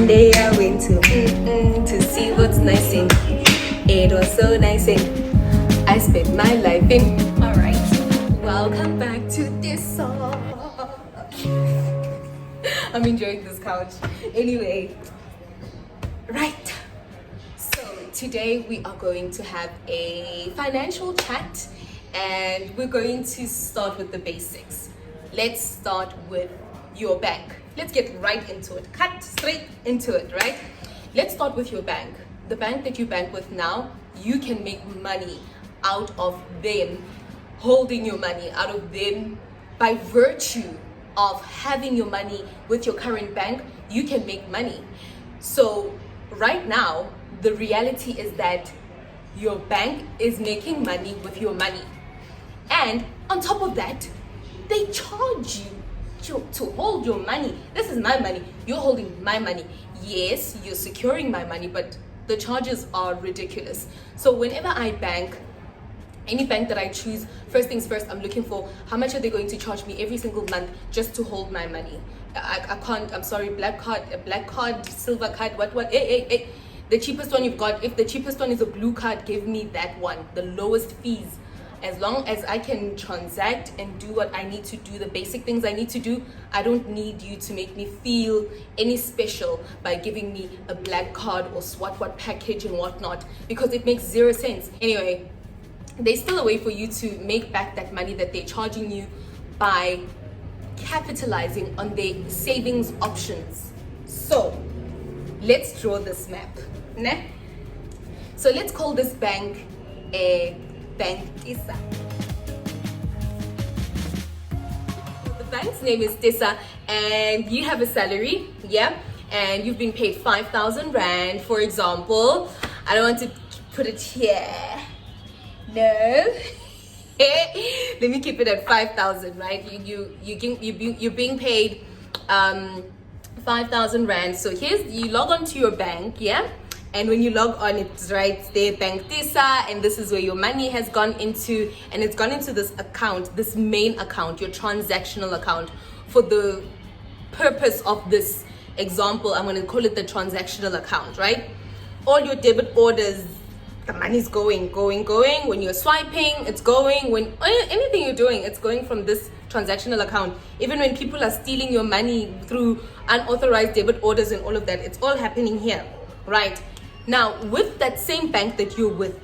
One day I went to see what's nice in. It was so nice in. I spent my life in. Alright, welcome back to this song. I'm enjoying this couch. Anyway, right. So today we are going to have a financial chat and we're going to start with the basics. Let's start with your bank. Let's get right into it. Cut straight into it, right? Let's start with your bank. The bank that you bank with now, you can make money out of them holding your money, out of them by virtue of having your money with your current bank, you can make money. So right now, the reality is that your bank is making money with your money. And on top of that, they charge you to hold your money. This is my money. You're holding my money. Yes, you're securing my money, but the charges are ridiculous. So whenever I bank, any bank that I choose, first things first, I'm looking for how much are they going to charge me every single month just to hold my money. I can't, I'm sorry, black card, silver card, what, hey. The cheapest one you've got, if the cheapest one is a blue card, give me that one, the lowest fees. As long as I can transact and do what I need to do, the basic things I need to do, I don't need you to make me feel any special by giving me a black card or what package and whatnot, because it makes zero sense. Anyway, there's still a way for you to make back that money that they're charging you by capitalizing on their savings options. So let's draw this map. Ne? So let's call this bank a bank Tisa. The bank's name is Tisa and you have a salary, yeah? And you've been paid 5,000 Rand, for example. I don't want to put it here. No. Let me keep it at 5,000, right? You're being paid 5,000 Rand. So you log on to your bank, yeah? And when you log on, it's right there, Bank Tisa, and this is where your money has gone into, and it's gone into this account, this main account, your transactional account. For the purpose of this example, I'm going to call it the transactional account, right? All your debit orders, the money's going. When you're swiping, it's going. When anything you're doing, it's going from this transactional account. Even when people are stealing your money through unauthorized debit orders and all of that, it's all happening here, right? Now, with that same bank that you're with,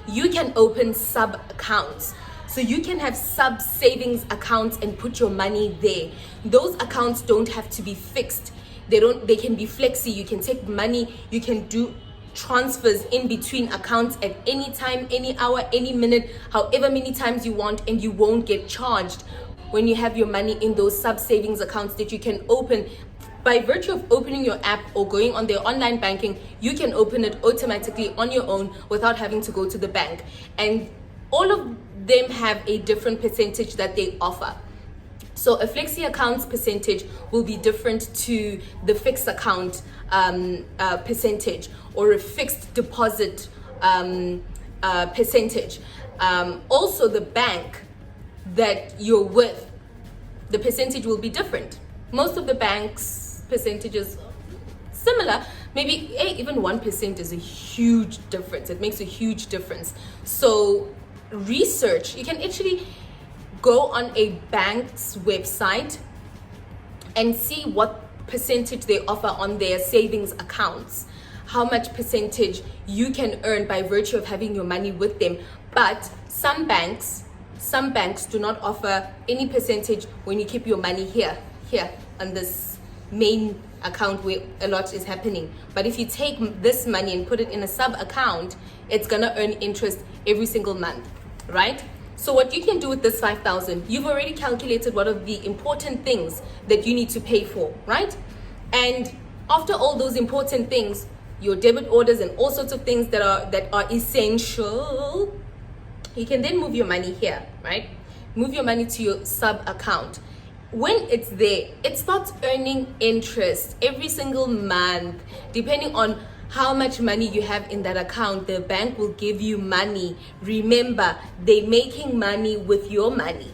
you can open sub accounts. So you can have sub savings accounts and put your money there. Those accounts don't have to be fixed. They can be flexi. You can take money, you can do transfers in between accounts at any time, any hour, any minute, however many times you want, and you won't get charged when you have your money in those sub savings accounts that you can open. By virtue of opening your app or going on their online banking, you can open it automatically on your own without having to go to the bank. And all of them have a different percentage that they offer. So a flexi account's percentage will be different to the fixed account percentage, or a fixed deposit percentage. Also, the bank that you're with, the percentage will be different. Most of the banks' percentages similar, maybe even 1% is a huge difference. It makes a huge difference. So research, you can actually go on a bank's website and see what percentage they offer on their savings accounts, how much percentage you can earn by virtue of having your money with them. But some banks do not offer any percentage when you keep your money here on this main account where a lot is happening. But if you take this money and put it in a sub account, it's gonna earn interest every single month, right? So what you can do with this 5,000, you've already calculated what are the important things that you need to pay for, right? And after all those important things, your debit orders and all sorts of things that are essential, you can then move your money here, right? Move your money to your sub account. When it's there, it starts earning interest every single month. Depending on how much money you have in that account, the bank will give you money. Remember, they're making money with your money.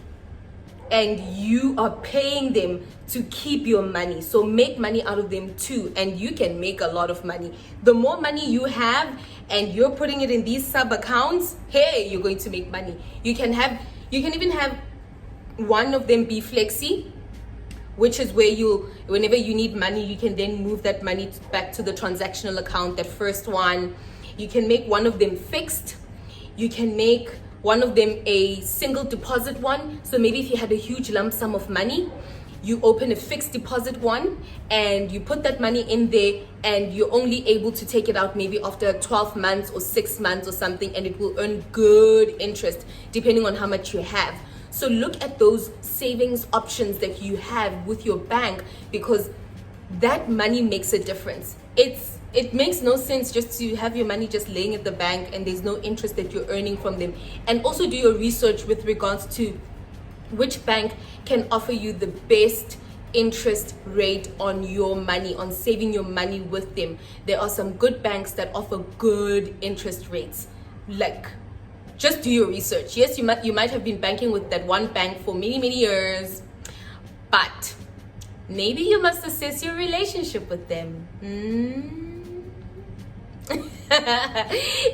and you are paying them to keep your money. So make money out of them too, and you can make a lot of money. The more money you have and you're putting it in these sub accounts, hey, you're going to make money. You can even have one of them be flexi, which is where whenever you need money, you can then move that money back to the transactional account, that first one. You can make one of them fixed. You can make one of them a single deposit one. So maybe if you had a huge lump sum of money, you open a fixed deposit one and you put that money in there, and you're only able to take it out maybe after 12 months or 6 months or something, and it will earn good interest depending on how much you have. So look at those savings options that you have with your bank, because that money makes a difference. It makes no sense just to have your money just laying at the bank and there's no interest that you're earning from them. And also do your research with regards to which bank can offer you the best interest rate on your money, on saving your money with them. There are some good banks that offer good interest rates. Like, just do your research. Yes, you might have been banking with that one bank for many years, but maybe you must assess your relationship with them.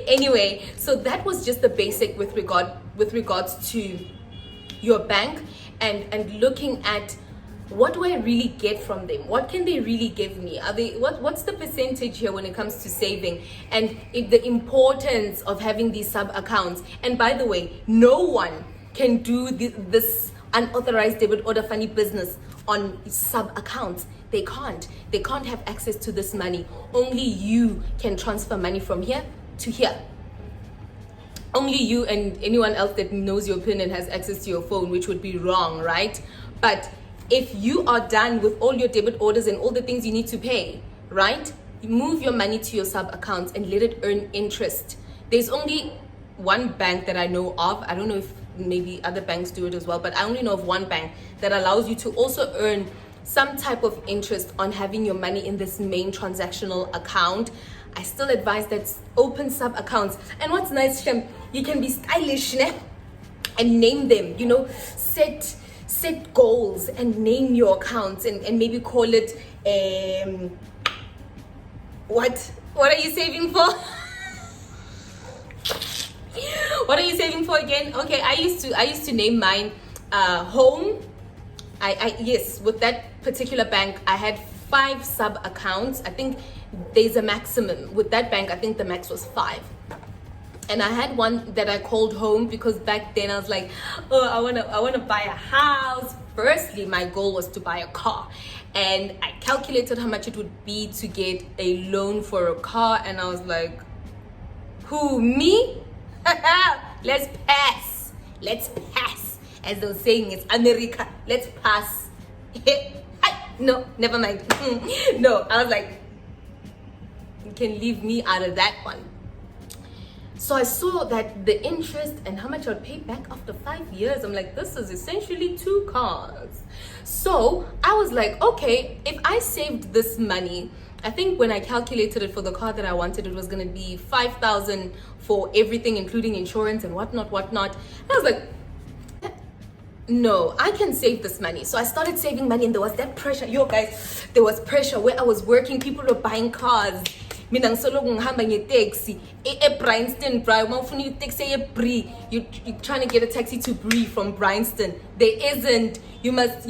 Anyway, so that was just the basic with regards to your bank, and looking at what do I really get from them? What can they really give me? What's the percentage here when it comes to saving, and the importance of having these sub accounts? And by the way, no one can do this unauthorized debit order funny business on sub accounts. They can't have access to this money. Only you can transfer money from here to here. Only you and anyone else that knows your PIN and has access to your phone, which would be wrong, right? But if you are done with all your debit orders and all the things you need to pay, right? Move your money to your sub accounts and let it earn interest. There's only one bank that I know of. I don't know if maybe other banks do it as well, but I only know of one bank that allows you to also earn some type of interest on having your money in this main transactional account. I still advise that open sub accounts. And what's nice, Shem, you can be stylish, ne? And name them, set goals and name your accounts, and maybe call it what are you saving for? What are you saving for again? Okay, I used to name mine home. Yes, with that particular bank I had 5 sub accounts. I think there's a maximum with that bank. I think the max was 5. And I had one that I called home because back then I was like, oh, I wanna buy a house. Firstly, my goal was to buy a car, and I calculated how much it would be to get a loan for a car, and I was like, who, me? Let's pass. As they were saying, it's America. Let's pass. No, never mind. No, I was like, you can leave me out of that one. So I saw that the interest and how much I'd pay back after 5 years. I'm like, this is essentially 2 cars. So I was like, okay, if I saved this money, I think when I calculated it for the car that I wanted, it was going to be 5,000 for everything, including insurance and whatnot. And I was like, no, I can save this money. So I started saving money, and there was that pressure. Yo guys, there was pressure where I was working. People were buying cars. Mina ngisoloko ngihamba nge-taxi e-Bryanston, bro. Uma ufuna i-taxi e-Bree, you're trying to get a taxi to Bree from Bryanston. There isn't. You must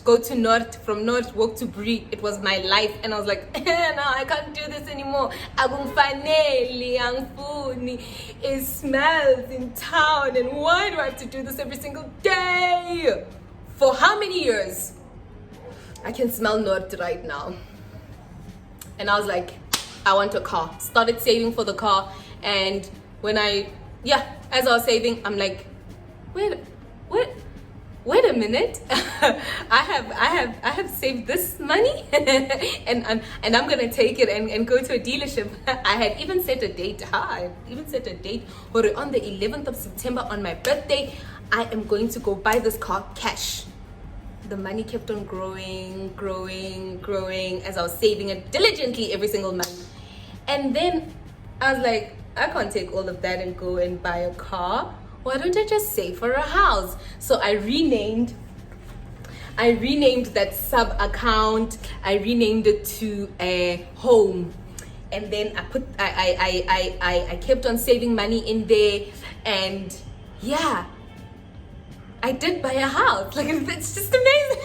go to North, from North walk to Bree. It was my life, and I was like, no, I can't do this anymore. Akungifanele, angifuni. It smells in town, and why do I have to do this every single day? For how many years? I can smell North right now. And I was like, I want a car. Started saving for the car, and when as I was saving, I'm like, wait a minute. I have saved this money and I'm gonna take it and go to a dealership. I had even set a date. But on the 11th of September, on my birthday, I am going to go buy this car cash. The money kept on growing as I was saving it diligently every single month. And then I was like, I can't take all of that and go and buy a car. why don't I just save for a house? So I renamed that sub account. I renamed it to a home, and then I kept on saving money in there, and yeah, I did buy a house. Like, it's just amazing.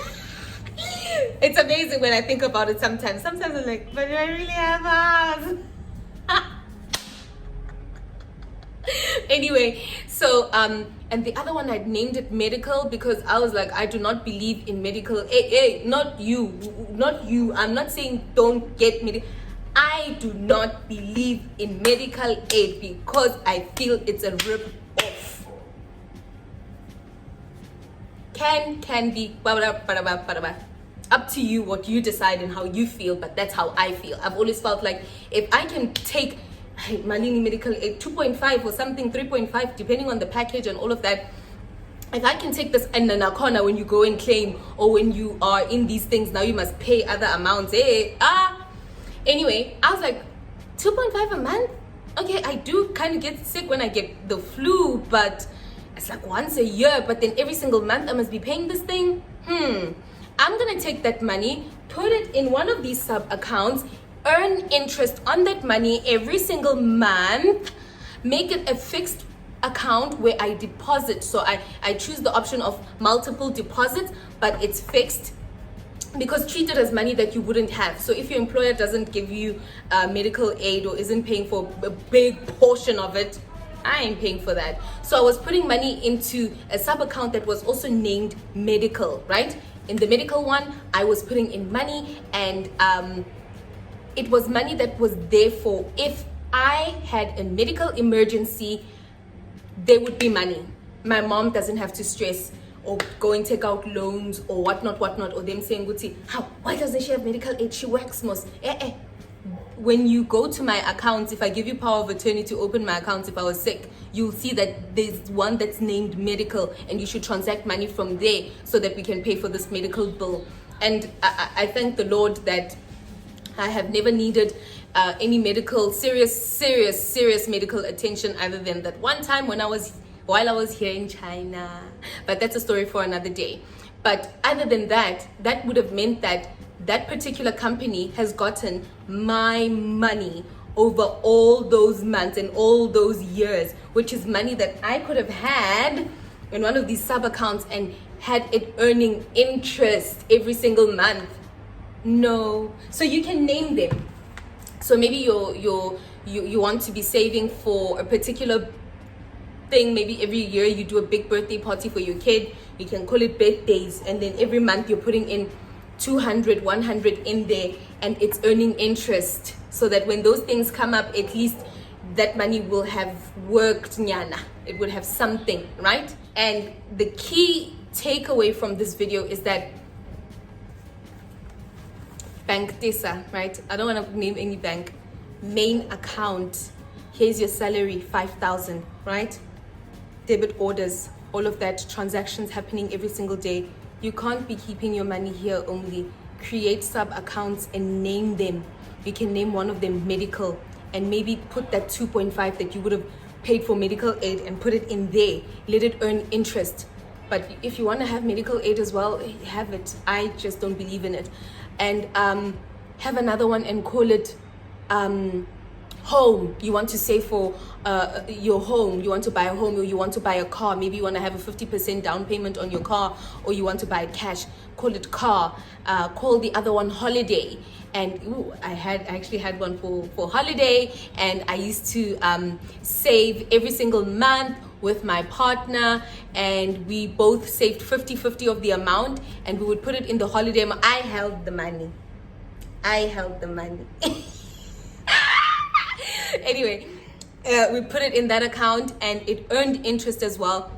It's amazing when I think about it sometimes. Sometimes I'm like, but do I really have a house? Anyway, so and the other one, I'd named it medical because I was like, I do not believe in medical aid. Not you. I'm not saying don't get medical. I do not believe in medical aid because I feel it's a rip off. Can be up to you what you decide and how you feel, but that's how I feel. I've always felt like if I can take Malini medical aid 2.5 or something, 3.5, depending on the package and all of that, if I can take this, and then corner when you go and claim, or when you are in these things, now you must pay other amounts. Anyway, I was like, 2.5 a month? Okay, I do kind of get sick when I get the flu, but it's like once a year, but then every single month I must be paying this thing. I'm gonna take that money, put it in one of these sub accounts, earn interest on that money every single month, make it a fixed account where I deposit. So I choose the option of multiple deposits, but it's fixed, because treat it as money that you wouldn't have. So if your employer doesn't give you medical aid or isn't paying for a big portion of it, I ain't paying for that. So I was putting money into a sub account that was also named medical, right? In the medical one, I was putting in money, and it was money that was there for if I had a medical emergency, there would be money. My mom doesn't have to stress or go and take out loans or whatnot, or them saying, why doesn't she have medical aid? She works most. When you go to my accounts, if I give you power of attorney to open my accounts if I was sick, you'll see that there's one that's named medical, and you should transact money from there so that we can pay for this medical bill. And I thank the Lord that I have never needed any medical, serious medical attention, other than that one time while I was here in China. But that's a story for another day. But other than that, that would have meant that that particular company has gotten my money over all those months and all those years, which is money that I could have had in one of these sub accounts and had it earning interest every single month. No. So you can name them. So maybe you want to be saving for a particular thing. Maybe every year you do a big birthday party for your kid. You can call it birthdays, and then every month you're putting in 200, 100 in there, and it's earning interest, so that when those things come up, at least that money will have worked nyana. It would have something, right? And the key takeaway from this video is that bank tesa, right? I don't want to name any bank. Main account, here's your salary, 5,000, right? Debit orders, all of that, transactions happening every single day. You can't be keeping your money here only. Create sub accounts and name them. You can name one of them medical, and maybe put that 2.5 that you would have paid for medical aid and put it in there. Let it earn interest. But if you want to have medical aid as well, have it. I just don't believe in it. And have another one and call it home. You want to save for your home. You want to buy a home, or you want to buy a car. Maybe you want to have a 50% down payment on your car, or you want to buy cash. Call it car. Call the other one holiday. And I actually had one for holiday, and I used to save every single month with my partner, and we both saved 50-50 of the amount, and we would put it in the holiday. I held the money. Anyway, we put it in that account, and it earned interest as well.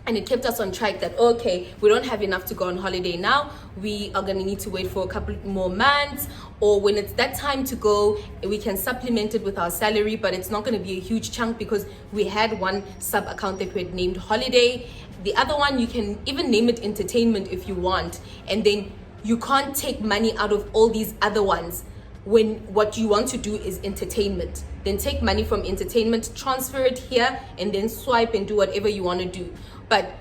And it kept us on track that, okay, we don't have enough to go on holiday now. We are going to need to wait for a couple more months. Or when it's that time to go, we can supplement it with our salary, but it's not going to be a huge chunk because we had one sub account that we had named holiday. The other one, you can even name it entertainment if you want. And then you can't take money out of all these other ones when what you want to do is entertainment. then take money from entertainment, transfer it here, and then swipe and do whatever you want to do. But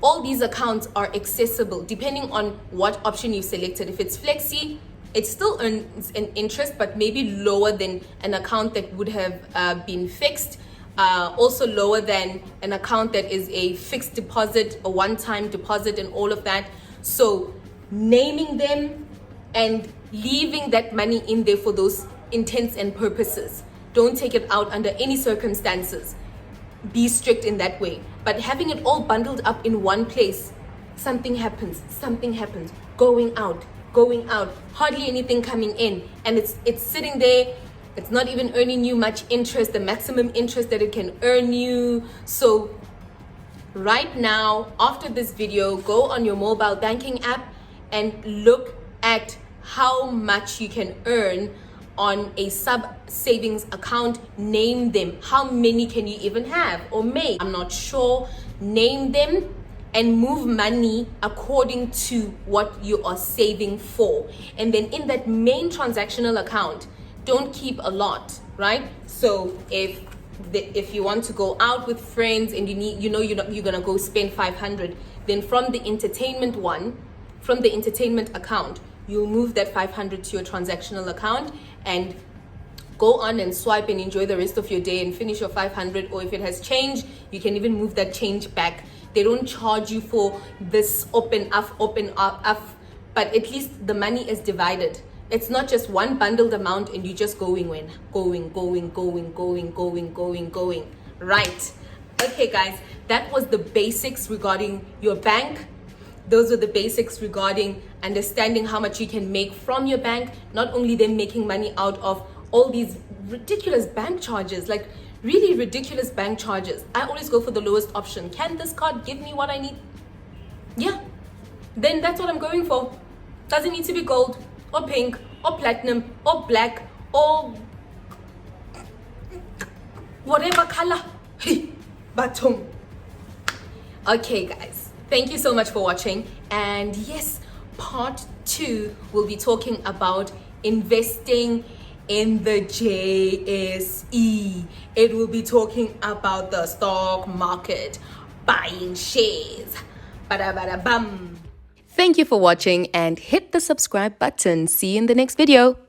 all these accounts are accessible depending on what option you selected. If it's flexi, it still earns an interest, but maybe lower than an account that would have been fixed. Also lower than an account that is a fixed deposit, a one-time deposit, and all of that. So naming them and leaving that money in there for those intents and purposes. Don't take it out under any circumstances. Be strict in that way. But having it all bundled up in one place, something happens, going out, hardly anything coming in, and it's sitting there. It's not even earning you much interest, the maximum interest that it can earn you. So right now, after this video, go on your mobile banking app and look at how much you can earn on a sub savings account. Name them. How many can you even have or make? I'm not sure. Name them and move money according to what you are saving for. And then in that main transactional account, don't keep a lot, right? So if you want to go out with friends and you're gonna go spend 500, then from the entertainment account, you'll move that 500 to your transactional account and go on and swipe and enjoy the rest of your day and finish your 500. Or if it has change, you can even move that change back. They don't charge you for this open up, but at least the money is divided. It's not just one bundled amount and you just going. Right. Okay, guys, that was the basics regarding your bank. Those are the basics regarding understanding how much you can make from your bank. Not only them making money out of all these ridiculous bank charges, like really ridiculous bank charges. I always go for the lowest option. Can this card give me what I need? Yeah, then that's what I'm going for. Doesn't need to be gold or pink or platinum or black or whatever color. Batum. Okay, guys, thank you so much for watching. And yes, part 2 will be talking about investing in the JSE. It will be talking about the stock market, buying shares. Bada bada bum. Thank you for watching and hit the subscribe button. See you in the next video.